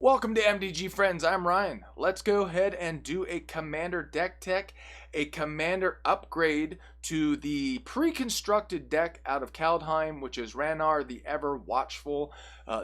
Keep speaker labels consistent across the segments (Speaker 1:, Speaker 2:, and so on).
Speaker 1: Welcome to MDG Friends, I'm Ryan. Let's go ahead and do a commander deck tech, a commander upgrade to the pre-constructed deck out of Kaldheim, which is Ranar the Ever Watchful.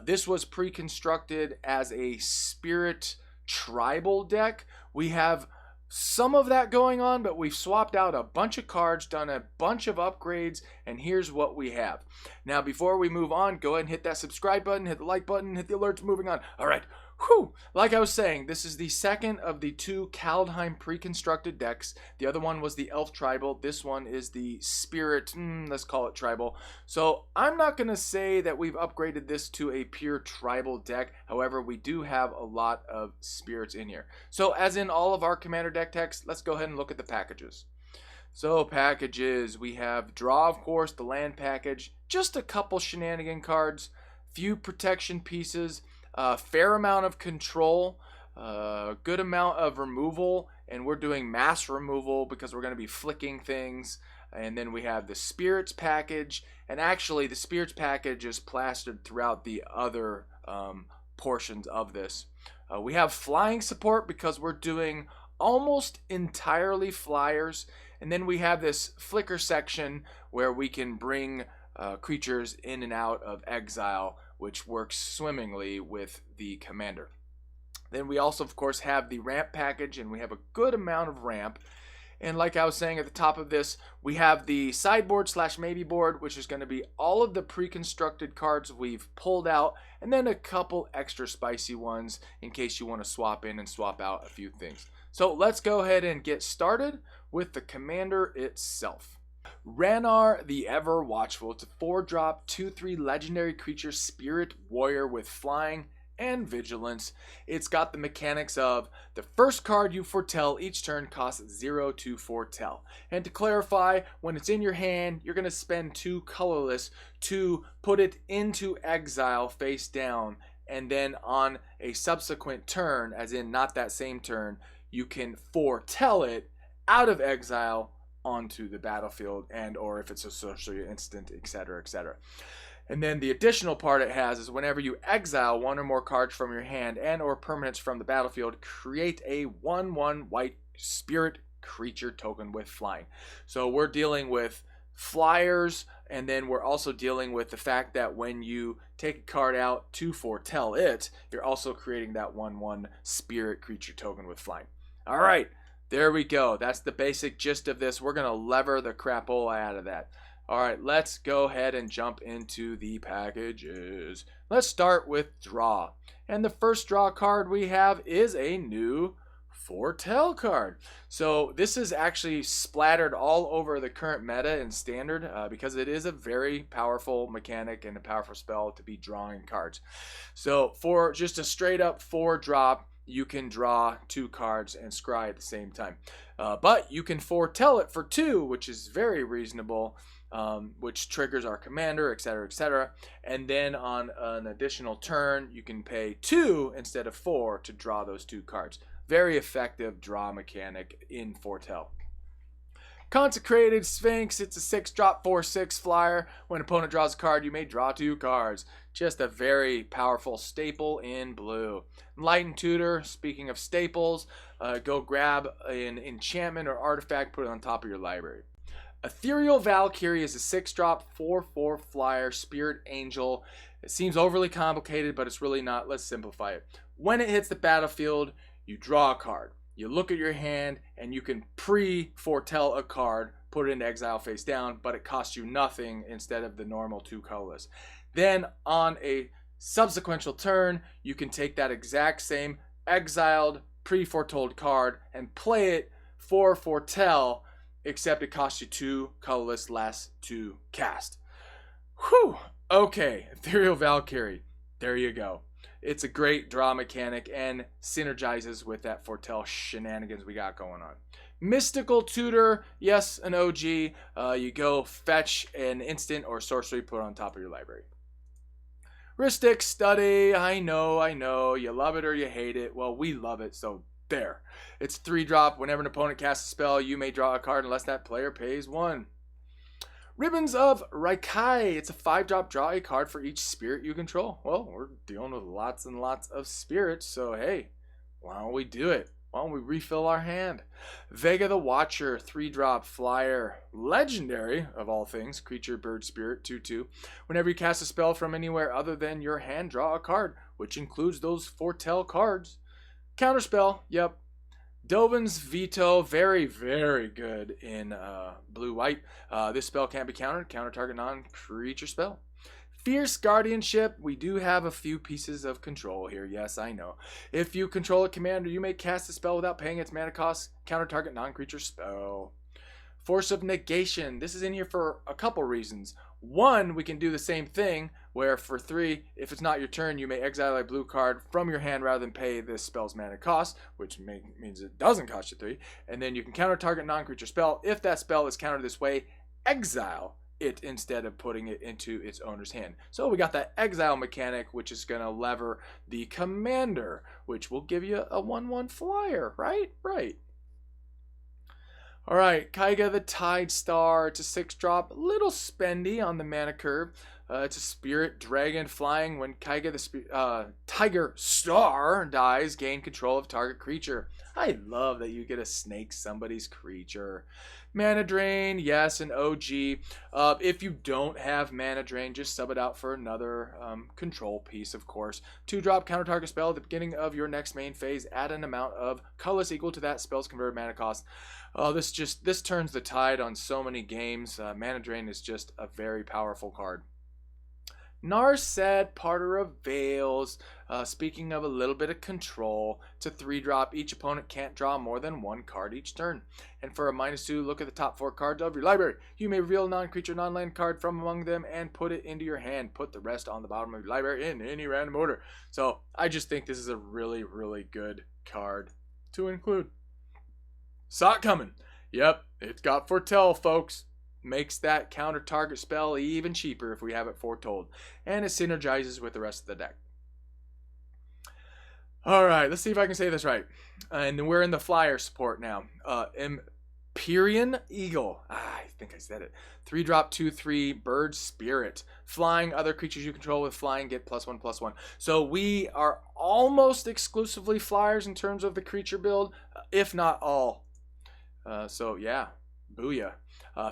Speaker 1: This was pre-constructed as a spirit tribal deck. We have some of that going on, but we've swapped out a bunch of cards, done a bunch of upgrades, and here's what we have. Now, before we move on, go ahead and hit that subscribe button, hit the like button, hit the alerts, moving on. All right. Whew. Like I was saying, this is the second of the two Kaldheim pre-constructed decks. The other one was the Elf Tribal. This one is the Spirit, let's call it Tribal. So I'm not going to say that we've upgraded this to a pure Tribal deck. However, we do have a lot of Spirits in here. So as in all of our Commander deck techs, let's go ahead and look at the packages. So packages, we have Draw, of course, the land package, just a couple shenanigan cards, few protection pieces, a fair amount of control, a good amount of removal, and we're doing mass removal because we're going to be flicking things. And then we have the Spirits package, and actually the Spirits package is plastered throughout the other portions of this. We have flying support because we're doing almost entirely flyers, and then we have this flicker section where we can bring creatures in and out of exile, which works swimmingly with the commander. Then we also, of course, have the ramp package, and we have a good amount of ramp. And like I was saying at the top of this, we have the sideboard / maybe board, which is going to be all of the pre-constructed cards we've pulled out, and then a couple extra spicy ones in case you want to swap in and swap out a few things. So let's go ahead and get started with the commander itself. Ranar the Ever Watchful. It's a 4-drop, 2/3 legendary creature spirit warrior with flying and vigilance. It's got the mechanics of the first card you foretell each turn costs 0 to foretell. And to clarify, when it's in your hand, you're going to spend 2 colorless to put it into exile face down, and then on a subsequent turn, as in not that same turn, you can foretell it out of exile onto the battlefield, and or if it's a sorcery instant, etc., etc. And then the additional part it has is whenever you exile one or more cards from your hand and or permanents from the battlefield, create a 1/1 white spirit creature token with flying. So we're dealing with flyers, and then we're also dealing with the fact that when you take a card out to foretell it, you're also creating that 1/1 spirit creature token with flying. All right. There we go. That's the basic gist of this. We're going to lever the crapola out of that. All right, let's go ahead and jump into the packages. Let's start with draw. And the first draw card we have is a new foretell card. So this is actually splattered all over the current meta and standard because it is a very powerful mechanic and a powerful spell to be drawing cards. So for just a straight up 4-drop, you can draw 2 cards and scry at the same time. But you can foretell it for 2, which is very reasonable, which triggers our commander, etc., etc. And then on an additional turn, you can pay 2 instead of 4 to draw those 2 cards. Very effective draw mechanic in foretell. Consecrated Sphinx, it's a 6-drop, 4/6 flyer. When an opponent draws a card, you may draw 2 cards. Just a very powerful staple in blue. Enlightened Tutor, speaking of staples, go grab an enchantment or artifact, put it on top of your library. Ethereal Valkyrie is a 6-drop, 4/4 flyer, spirit angel. It seems overly complicated, but it's really not. Let's simplify it. When it hits the battlefield, you draw a card. You look at your hand, and you can pre-foretell a card, put it into exile face down, but it costs you nothing instead of the normal 2 colorless. Then on a subsequent turn, you can take that exact same exiled, pre-foretold card and play it for foretell, except it costs you 2 colorless less to cast. Whew! Okay, Ethereal Valkyrie. There you go. It's a great draw mechanic and synergizes with that foretell shenanigans we got going on. Mystical Tutor, yes, an OG. You go fetch an instant or sorcery, put it on top of your library. Rhystic Study, I know, you love it or you hate it. Well, we love it, so there. It's 3-drop. Whenever an opponent casts a spell, you may draw a card unless that player pays 1. Ribbons of Raikai. It's a 5-drop, draw a card for each spirit you control. Well, we're dealing with lots and lots of spirits, so hey, why don't we do it? Why don't we refill our hand? Vega the Watcher, 3-drop flyer. Legendary, of all things. Creature, bird, spirit, 2/2. Whenever you cast a spell from anywhere other than your hand, draw a card, which includes those foretell cards. Counterspell, yep. Dovin's Veto, very, very good in blue-white. This spell can't be countered. Counter target non-creature spell. Fierce Guardianship, we do have a few pieces of control here. Yes, I know. If you control a commander, you may cast a spell without paying its mana cost. Counter target non-creature spell. Force of Negation. This is in here for a couple reasons. One, we can do the same thing, where for 3, if it's not your turn, you may exile a blue card from your hand rather than pay this spell's mana cost, which means it doesn't cost you 3. And then you can counter target non-creature spell. If that spell is countered this way, exile it instead of putting it into its owner's hand. So we got that exile mechanic, which is going to lever the commander, which will give you a 1/1 flyer, right? Right. All right, Kaiga the Tide Star. It's a 6-drop, a little spendy on the mana curve. It's a spirit dragon flying. When Kaiga the Tiger Star dies, gain control of target creature. I love that you get to snake somebody's creature. Mana drain, yes, an OG. If you don't have mana drain, just sub it out for another control piece, of course. 2-drop counter target spell at the beginning of your next main phase. Add an amount of colorless equal to that spell's converted mana cost. This turns the tide on so many games. Mana drain is just a very powerful card. Narset, Parter of Veils. Speaking of a little bit of control, it's a 3-drop. Each opponent can't draw more than 1 card each turn. And for a -2, look at the top 4 cards of your library. You may reveal a non-creature, non-land card from among them and put it into your hand. Put the rest on the bottom of your library in any random order. So I just think this is a really, really good card to include. Saw it coming. Yep, it's got foretell, folks. Makes that counter target spell even cheaper if we have it foretold. And it synergizes with the rest of the deck. Alright, let's see if I can say this right. And we're in the flyer support now. Empyrean Eagle. I think I said it. 3-drop, 2/3, bird spirit. Flying, other creatures you control with flying get +1/+1. So we are almost exclusively flyers in terms of the creature build, if not all. So yeah, booyah.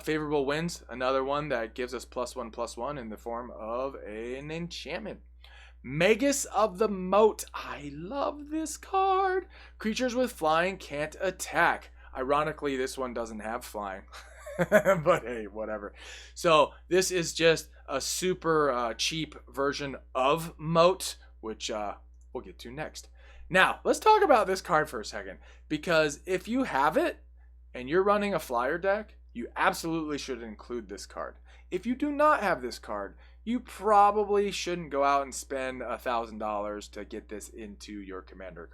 Speaker 1: Favorable winds, another one that gives us +1/+1 in the form of an enchantment. Magus of the Moat. I love this card. Creatures with flying can't attack. Ironically, this one doesn't have flying. But hey, whatever. So this is just a super cheap version of Moat, which we'll get to next. Now, let's talk about this card for a second. Because if you have it and you're running a flyer deck, you absolutely should include this card. If you do not have this card, you probably shouldn't go out and spend $1,000 to get this into your commander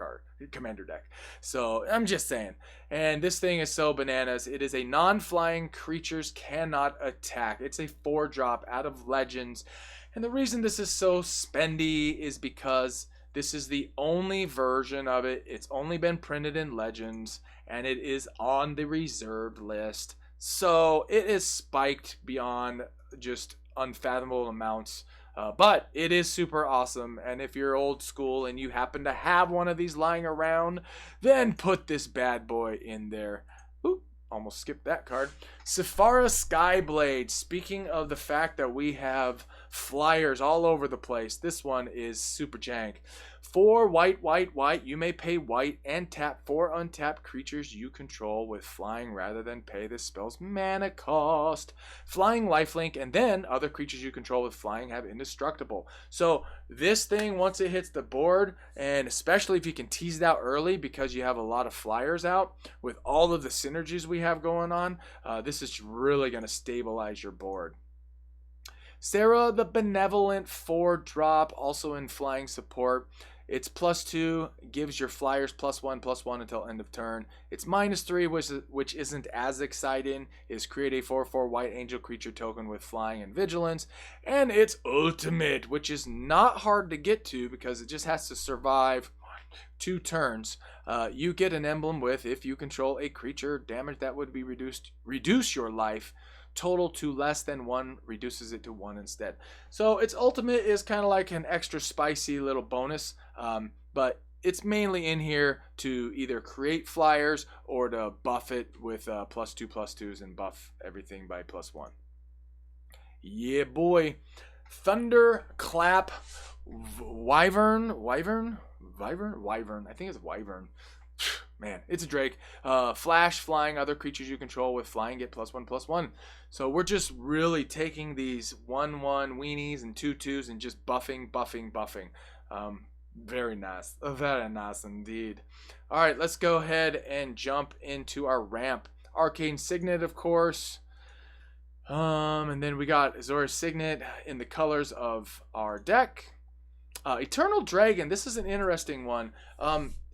Speaker 1: deck. So I'm just saying. And this thing is so bananas. It is a non-flying creatures cannot attack. It's a 4-drop out of Legends. And the reason this is so spendy is because this is the only version of it. It's only been printed in Legends, and it is on the reserved list. So it is spiked beyond just unfathomable amounts. But it is super awesome. And if you're old school and you happen to have one of these lying around, then put this bad boy in there. Oop, almost skipped that card. Ephara Skyblade. Speaking of the fact that we have flyers all over the place, this one is super jank. 4 white, white, white. You may pay white and tap 4 untapped creatures you control with flying rather than pay this spell's mana cost. Flying lifelink, and then other creatures you control with flying have indestructible. So this thing, once it hits the board, and especially if you can tease it out early because you have a lot of flyers out with all of the synergies we have going on, this is really going to stabilize your board. Sarah the Benevolent, 4-drop, also in flying support. It's +2, gives your flyers +1/+1 until end of turn. It's -3, which isn't as exciting, is create a 4/4 white angel creature token with flying and vigilance. And it's ultimate, which is not hard to get to because it just has to survive 2 turns. You get an emblem with, if you control a creature, damage that would be reduce your life total to less than 1 reduces it to 1 instead. So its ultimate is kind of like an extra spicy little bonus, but it's mainly in here to either create flyers or to buff it with +2/+2s and buff everything by +1. Yeah, boy. Thunderclap Wyvern. I think it's Wyvern. Man, it's a Drake. Flash, flying, other creatures you control with flying get +1/+1. So we're just really taking these 1/1 weenies and 2/2s and just buffing. Very nice. Very nice indeed. All right, let's go ahead and jump into our ramp. Arcane Signet, of course. And then we got Azorius Signet in the colors of our deck. Eternal Dragon. This is an interesting one.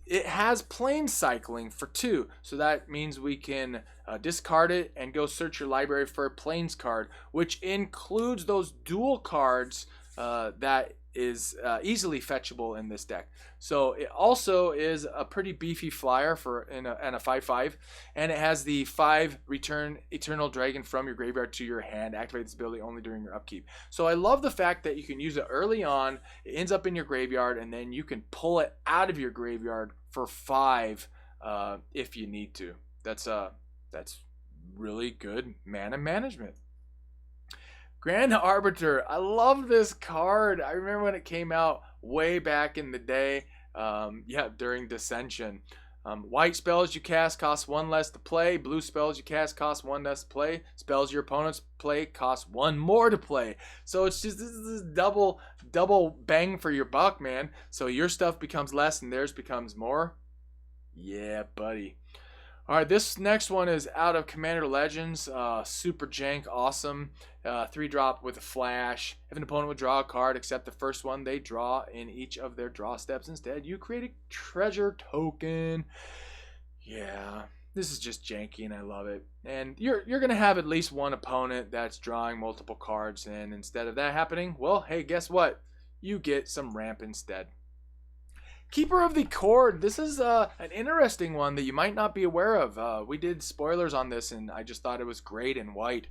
Speaker 1: It has plane cycling for 2, so that means we can discard it and go search your library for a planes card, which includes those dual cards that is easily fetchable in this deck. So it also is a pretty beefy flyer and a 5/5, and it has the 5 return Eternal Dragon from your graveyard to your hand. Activate this ability only during your upkeep. So I love the fact that you can use it early on. It ends up in your graveyard, and then you can pull it out of your graveyard for 5 if you need to. That's really good mana management. Grand Arbiter. I love this card. I remember when it came out way back in the day. During Dissension. White spells you cast cost 1 less to play. Blue spells you cast cost 1 less to play. Spells your opponents play cost 1 more to play. So it's just this is double bang for your buck, man. So your stuff becomes less and theirs becomes more. Yeah, buddy. All right, this next one is out of Commander Legends. Super jank, awesome. 3-drop with a flash. If an opponent would draw a card except the first one they draw in each of their draw steps instead, you create a treasure token. Yeah, this is just janky and I love it. And you're going to have at least one opponent that's drawing multiple cards, and instead of that happening, well, hey, guess what? You get some ramp instead. Keeper of the Cord. This is an interesting one that you might not be aware of. We did spoilers on this, and I just thought it was great in white.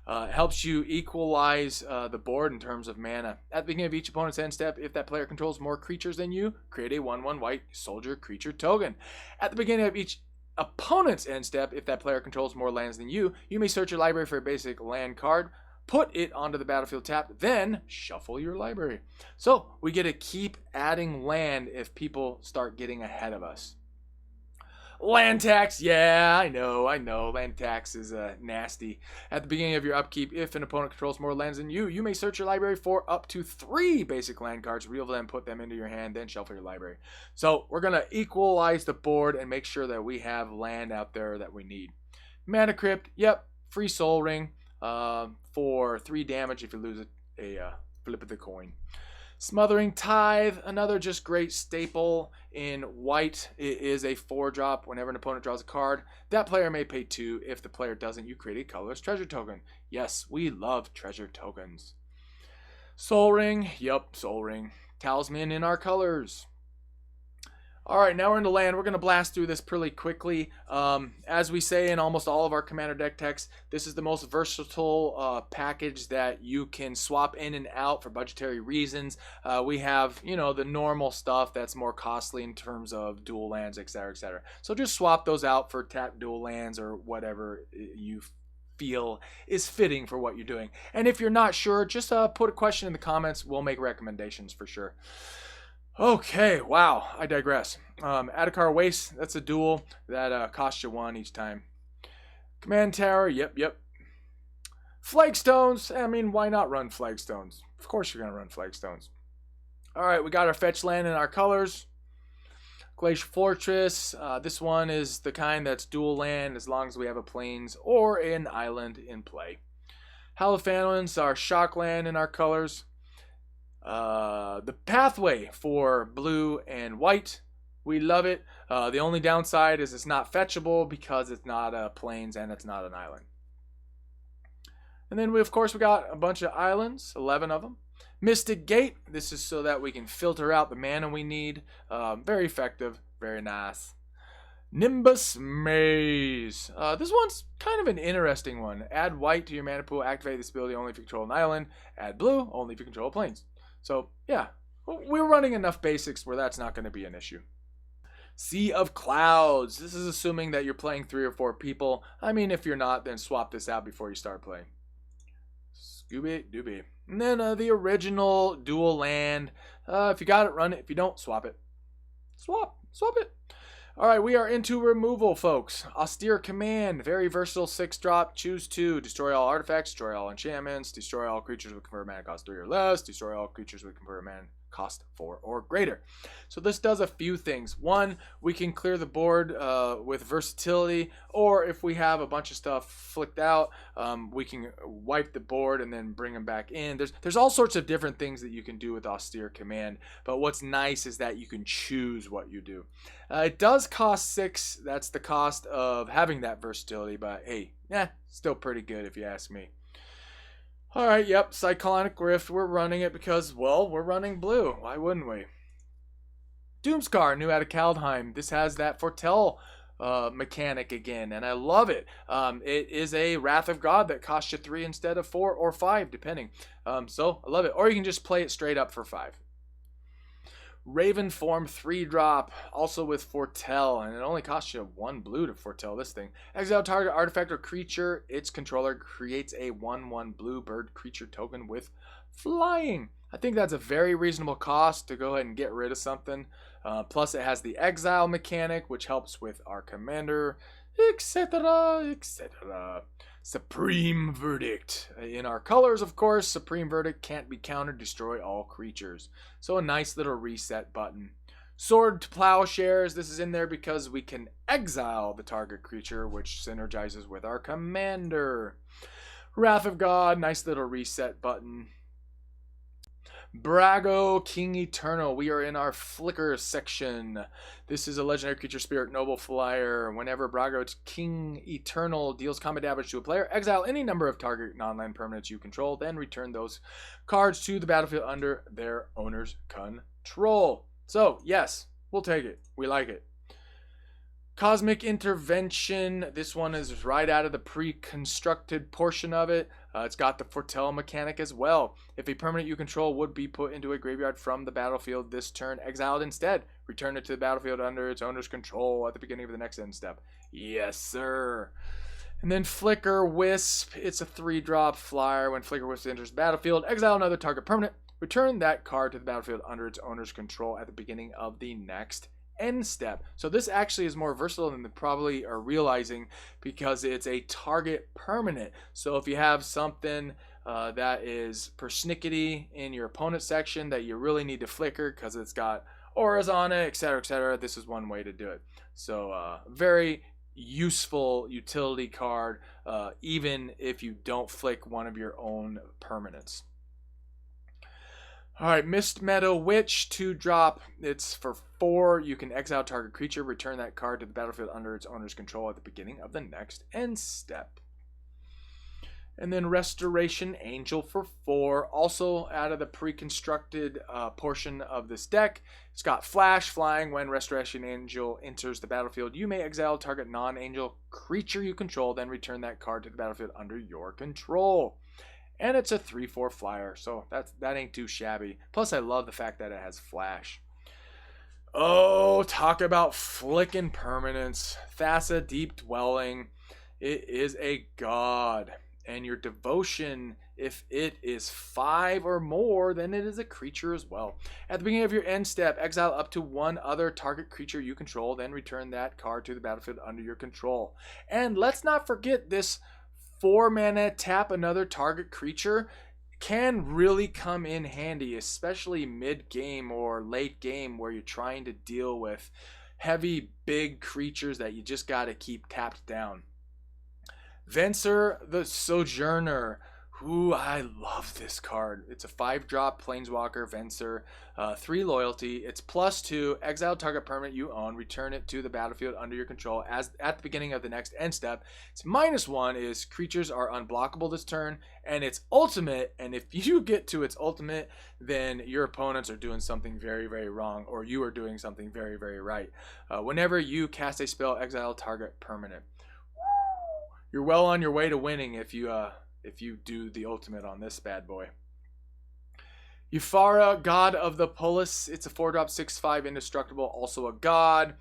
Speaker 1: It helps you equalize the board in terms of mana. At the beginning of each opponent's end step, if that player controls more creatures than you, create a 1/1 white soldier creature token. At the beginning of each opponent's end step, if that player controls more lands than you, you may search your library for a basic land card, put it onto the battlefield tapped, then shuffle your library. So we get to keep adding land if people start getting ahead of us. Land tax, yeah, I know. Land tax is nasty. At the beginning of your upkeep, if an opponent controls more lands than you, you may search your library for up to 3 basic land cards, reveal them, put them into your hand, then shuffle your library. So we're going to equalize the board and make sure that we have land out there that we need. Mana Crypt, yep, free Soul Ring for 3 damage if you lose a flip of the coin. Smothering Tithe, another just great staple in white. It is a 4-drop. Whenever an opponent draws a card, that player may pay 2. If the player doesn't, you create a colorless treasure token. Yes, we love treasure tokens. Soul Ring, yep, Soul Ring. Talisman in our colors. All right, now we're into land. We're going to blast through this pretty quickly. As we say in almost all of our Commander deck texts, this is the most versatile package that you can swap in and out for budgetary reasons. We have, the normal stuff that's more costly in terms of dual lands, etc., etc. So just swap those out for tap dual lands or whatever you feel is fitting for what you're doing. And if you're not sure, just put a question in the comments. We'll make recommendations for sure. Okay, wow, I digress. Adarkar Wastes, that's a duel that costs you 1 each time. Command Tower, yep. Flagstones, why not run Flagstones? Of course you're going to run Flagstones. All right, we got our fetch land in our colors. Glacial Fortress, this one is the kind that's dual land as long as we have a plains or an island in play. Hallowed Fountains are shock land in our colors. The pathway for blue and white, we love it. The only downside is it's not fetchable because it's not a plains and it's not an island. And then we got a bunch of islands, 11 of them. Mystic Gate, this is so that we can filter out the mana we need. Very effective, very nice. Nimbus Maze. This one's kind of an interesting one. Add white to your mana pool. Activate this ability only if you control an island. Add blue only if you control planes. So, yeah. We're running enough basics where that's not going to be an issue. Sea of Clouds. This is assuming that you're playing 3 or 4 people. I mean, if you're not, then swap this out before you start playing. Scooby Dooby. And then the original dual land. If you got it, run it. If you don't, swap it. Swap it. Alright, we are into removal, folks. Austere Command. Very versatile 6-drop. Choose 2. Destroy all artifacts. Destroy all enchantments. Destroy all creatures with convert mana cost 3 or less. Destroy all creatures with convert mana cost 4 or greater. So this does a few things. One, we can clear the board with versatility, or if we have a bunch of stuff flicked out, we can wipe the board and then bring them back in. There's all sorts of different things that you can do with Austere Command, but what's nice is that you can choose what you do. It does cost 6. That's the cost of having that versatility, but hey, still pretty good if you ask me. Alright, yep, Cyclonic Rift, we're running it because, well, we're running blue. Why wouldn't we? Doomskar, new out of Kaldheim. This has that foretell mechanic again, and I love it. It is a Wrath of God that costs you 3 instead of 4 or 5, depending. So, I love it. Or you can just play it straight up for 5. Raven Form 3-drop, also with Foretell, and it only costs you 1 blue to foretell this thing. Exile target artifact or creature, its controller creates a 1/1 blue bird creature token with flying. I think that's a very reasonable cost to go ahead and get rid of something. Plus it has the exile mechanic, which helps with our commander, etc., etc. Supreme Verdict. In our colors, of course, Supreme Verdict can't be countered, destroy all creatures. So a nice little reset button. Sword to Plowshares. This is in there because we can exile the target creature, which synergizes with our commander. Wrath of God, nice little reset button. Brago, King Eternal. We are in our Flicker section. This is a legendary creature spirit noble flyer. Whenever Brago King Eternal deals combat damage to a player, exile any number of target non-land permanents you control, then return those cards to the battlefield under their owner's control. So, yes, we'll take it. We like it. Cosmic Intervention. This one is right out of the pre-constructed portion of it. It's got the foretell mechanic as well. If a permanent you control would be put into a graveyard from the battlefield this turn, exiled instead. Return it to the battlefield under its owner's control at the beginning of the next end step. Yes, sir. And then Flicker Wisp. It's a 3-drop flyer. When Flicker Wisp enters the battlefield, exile another target permanent. Return that card to the battlefield under its owner's control at the beginning of the next end step. So this actually is more versatile than they probably are realizing because it's a target permanent. So if you have something that is persnickety in your opponent section that you really need to flicker because it's got auras on it, etc., this is one way to do it. So very useful utility card, even if you don't flick one of your own permanents. Alright, Mist Meadow Witch, 2-drop. It's for 4. You can exile target creature, return that card to the battlefield under its owner's control at the beginning of the next end step. And then Restoration Angel for 4, also out of the pre-constructed portion of this deck. It's got Flash, flying. When Restoration Angel enters the battlefield, you may exile target non-angel creature you control, then return that card to the battlefield under your control. And it's a 3/4 flyer, so that ain't too shabby. Plus, I love the fact that it has Flash. Oh, talk about flicking permanents. Thassa, Deep Dwelling. It is a god. And your devotion, if it is 5 or more, then it is a creature as well. At the beginning of your end step, exile up to 1 other target creature you control, then return that card to the battlefield under your control. And let's not forget this 4 mana tap another target creature can really come in handy, especially mid-game or late game where you're trying to deal with heavy, big creatures that you just got to keep tapped down. Venser the Sojourner. Ooh, I love this card. It's a 5-drop Planeswalker Venser, 3 loyalty. It's +2, exile target permanent you own, return it to the battlefield under your control as at the beginning of the next end step. Its -1 is creatures are unblockable this turn, and it's ultimate, and if you get to its ultimate, then your opponents are doing something very, very wrong, or you are doing something very, very right. Whenever you cast a spell, exile target permanent. You're well on your way to winning if you do the ultimate on this bad boy. Ephara, God of the Polis. It's a 4-drop 6/5 indestructible, also a god.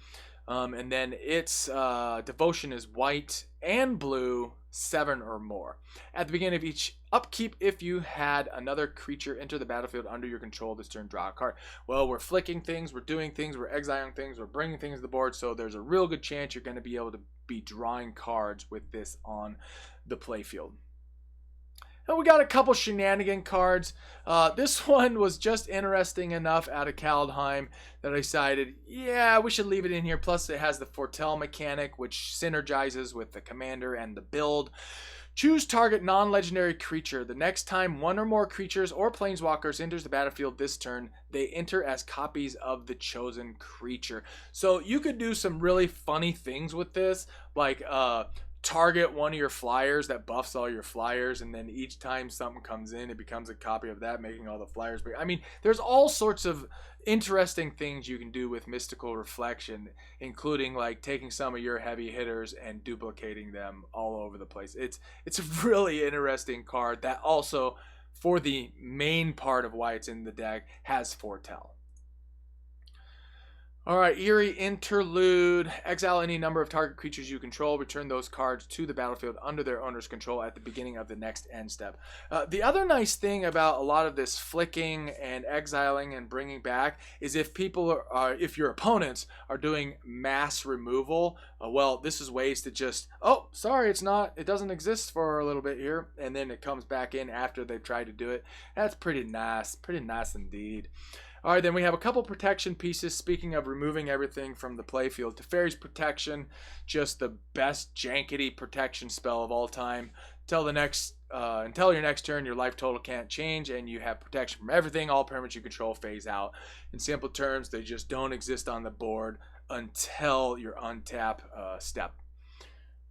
Speaker 1: And then its devotion is white and blue, 7 or more. At the beginning of each upkeep, if you had another creature enter the battlefield under your control this turn, draw a card. Well, we're flicking things, we're doing things, we're exiling things, we're bringing things to the board, so there's a real good chance you're going to be able to be drawing cards with this on the playfield. And we got a couple shenanigan cards. This one was just interesting enough out of Kaldheim that I decided, yeah, we should leave it in here. Plus, it has the foretell mechanic, which synergizes with the commander and the build. Choose target non-legendary creature. The next time one or more creatures or planeswalkers enters the battlefield this turn, they enter as copies of the chosen creature. So you could do some really funny things with this, like target one of your flyers that buffs all your flyers, and then each time something comes in, it becomes a copy of that, making all the flyers big. I mean, there's all sorts of interesting things you can do with Mystical Reflection, including like taking some of your heavy hitters and duplicating them all over the place. It's a really interesting card that also, for the main part of why it's in the deck, has foretell. Alright, Eerie Interlude. Exile any number of target creatures you control. Return those cards to the battlefield under their owner's control at the beginning of the next end step. The other nice thing about a lot of this flicking and exiling and bringing back is if people are, if your opponents are doing mass removal, well, this is ways to just, oh, sorry, it doesn't exist for a little bit here, and then it comes back in after they've tried to do it. That's pretty nice indeed. All right, then we have a couple protection pieces. Speaking of removing everything from the playfield, Teferi's Protection, just the best jankety protection spell of all time. Until your next turn, your life total can't change, and you have protection from everything. All permanents you control phase out. In simple terms, they just don't exist on the board until your untap step.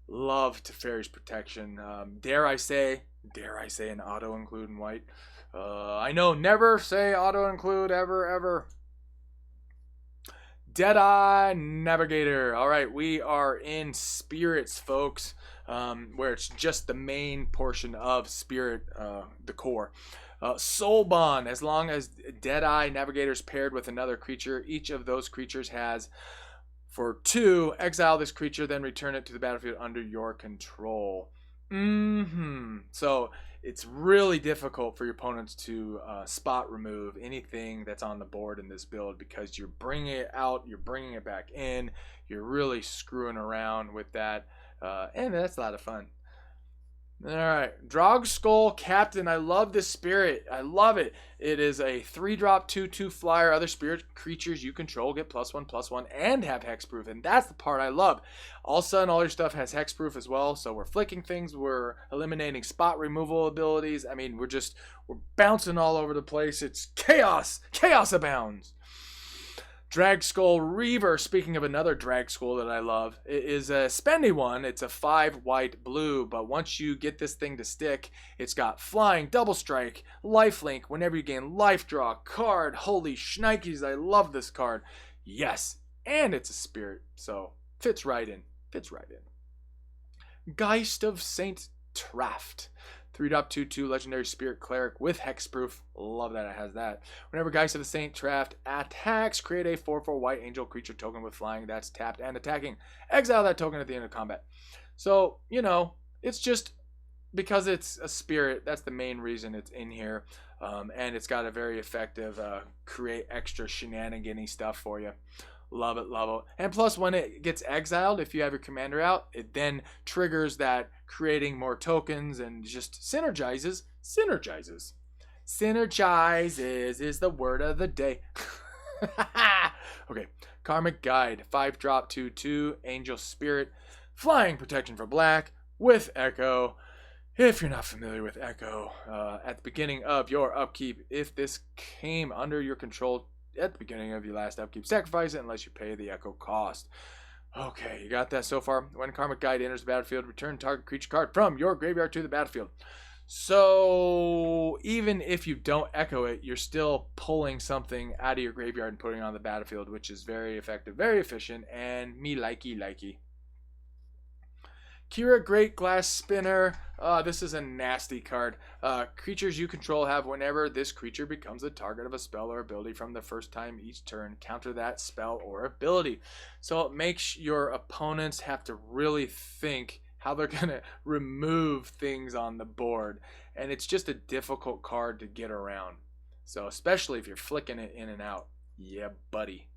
Speaker 1: Love Teferi's Protection. Dare I say an auto include in white. I know, never say auto include ever. Deadeye Navigator. All right, we are in spirits, folks, where it's just the main portion of spirit, the core. Soul Bond. As long as Deadeye Navigator is paired with another creature, each of those creatures has, for 2, exile this creature, then return it to the battlefield under your control. So it's really difficult for your opponents to spot remove anything that's on the board in this build, because you're bringing it out, you're bringing it back in, you're really screwing around with that, and that's a lot of fun. All right, Drogskol Captain. I love this spirit. I love it. It is a 3-drop 2/2 flyer. Other spirit creatures you control get +1/+1 and have hexproof, and that's the part I love. All of a sudden, all your stuff has hexproof as well. So we're flicking things. We're eliminating spot removal abilities. I mean, we're bouncing all over the place. It's chaos. Chaos abounds. Drogskol Reaver. Speaking of another Drogskol that I love, it is a spendy one. It's a 5 white blue, but once you get this thing to stick, it's got flying, double strike, lifelink. Whenever you gain life, draw a card. Holy shnikes, I love this card. Yes, and it's a spirit, so fits right in. Geist of Saint Traft. 3-drop 2/2 legendary spirit cleric with hexproof. Love that it has that. Whenever Geist of the Saint Traft attacks, create a 4/4 white angel creature token with flying that's tapped and attacking. Exile that token at the end of combat. So, it's just because it's a spirit, that's the main reason it's in here. And it's got a very effective create extra shenanigan-y stuff for you. Love it. And plus, when it gets exiled, if you have your commander out, it then triggers that creating more tokens and just synergizes. Synergizes is the word of the day. Okay. Karmic Guide. 5-drop 2/2 angel spirit. Flying protection for black with echo. If you're not familiar with Echo, at the beginning of your upkeep, if this came under your control at the beginning of your last upkeep, sacrifice it unless you pay the Echo cost. Okay, you got that so far? When Karmic Guide enters the battlefield, return target creature card from your graveyard to the battlefield. So even if you don't echo it, you're still pulling something out of your graveyard and putting it on the battlefield, which is very effective, very efficient, and me likey. Kira Great Glass Spinner. This is a nasty card. Creatures you control have whenever this creature becomes the target of a spell or ability from the first time each turn, counter that spell or ability. So it makes your opponents have to really think how they're going to remove things on the board. And it's just a difficult card to get around. So especially if you're flicking it in and out. Yeah, buddy.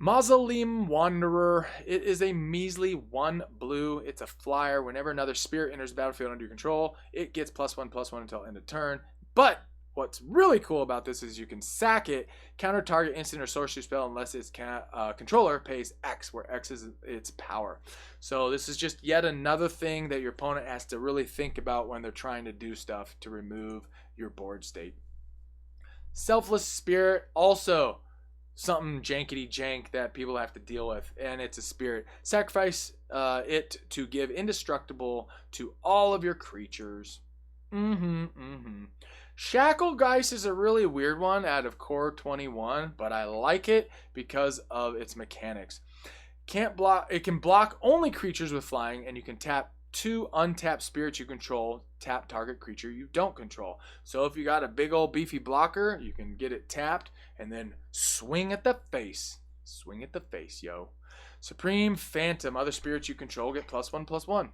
Speaker 1: Mausoleum Wanderer. It is a measly 1 blue. It's a flyer. Whenever another spirit enters the battlefield under your control, it gets +1/+1 until end of turn. But what's really cool about this is you can sack it, counter target instant or sorcery spell unless its controller pays X, where X is its power. So this is just yet another thing that your opponent has to really think about when they're trying to do stuff to remove your board state. Selfless Spirit, also something jankety jank that people have to deal with, and it's a spirit. Sacrifice it to give indestructible to all of your creatures. Shacklegeist is a really weird one out of Core 21, but I like it because of its mechanics. It can block only creatures with flying, and you can tap 2 untapped spirits you control, tap target creature you don't control. So if you got a big old beefy blocker, you can get it tapped and then swing at the face. Swing at the face, yo. Supreme Phantom. Other spirits you control get +1/+1.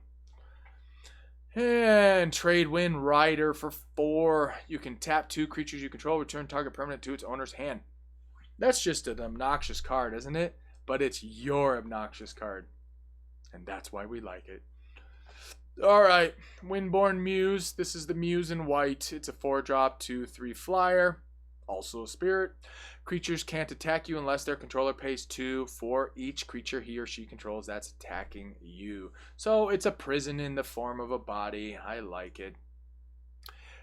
Speaker 1: And Trade Wind Rider for 4. You can tap 2 creatures you control, return target permanent to its owner's hand. That's just an obnoxious card, isn't it? But it's your obnoxious card. And that's why we like it. Alright, Windborn Muse. This is the Muse in white. It's a 4-drop, 2/3 flyer. Also a spirit. Creatures can't attack you unless their controller pays 2 for each creature he or she controls that's attacking you. So it's a prison in the form of a body. I like it.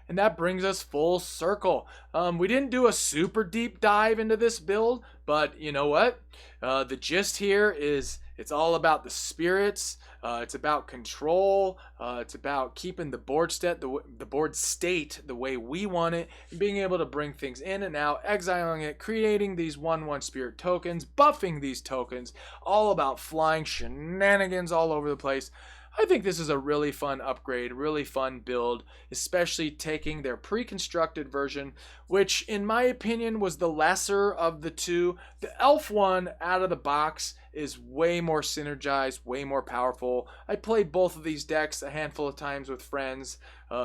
Speaker 1: And that brings us full circle. We didn't do a super deep dive into this build, but you know what? The gist here is it's all about the spirits. It's about control. It's about keeping the board state the way we want it, and being able to bring things in and out, exiling it, creating these 1/1 spirit tokens, buffing these tokens, all about flying shenanigans all over the place. I think this is a really fun upgrade, really fun build, especially taking their pre-constructed version, which in my opinion was the lesser of the two. The elf one out of the box is way more synergized, way more powerful. I played both of these decks a handful of times with friends.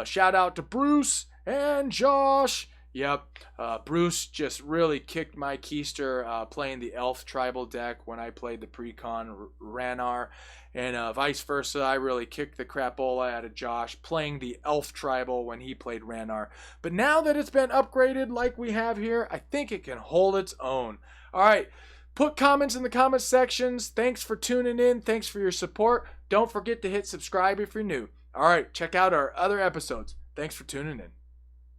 Speaker 1: Shout out to Bruce and Josh. Yep, Bruce just really kicked my keister playing the Elf Tribal deck when I played the Precon Ranar, and vice versa. I really kicked the crapola out of Josh playing the Elf Tribal when he played Ranar. But now that it's been upgraded like we have here, I think it can hold its own. All right, put comments in the comment sections. Thanks for tuning in. Thanks for your support. Don't forget to hit subscribe if you're new. All right, check out our other episodes. Thanks for tuning in.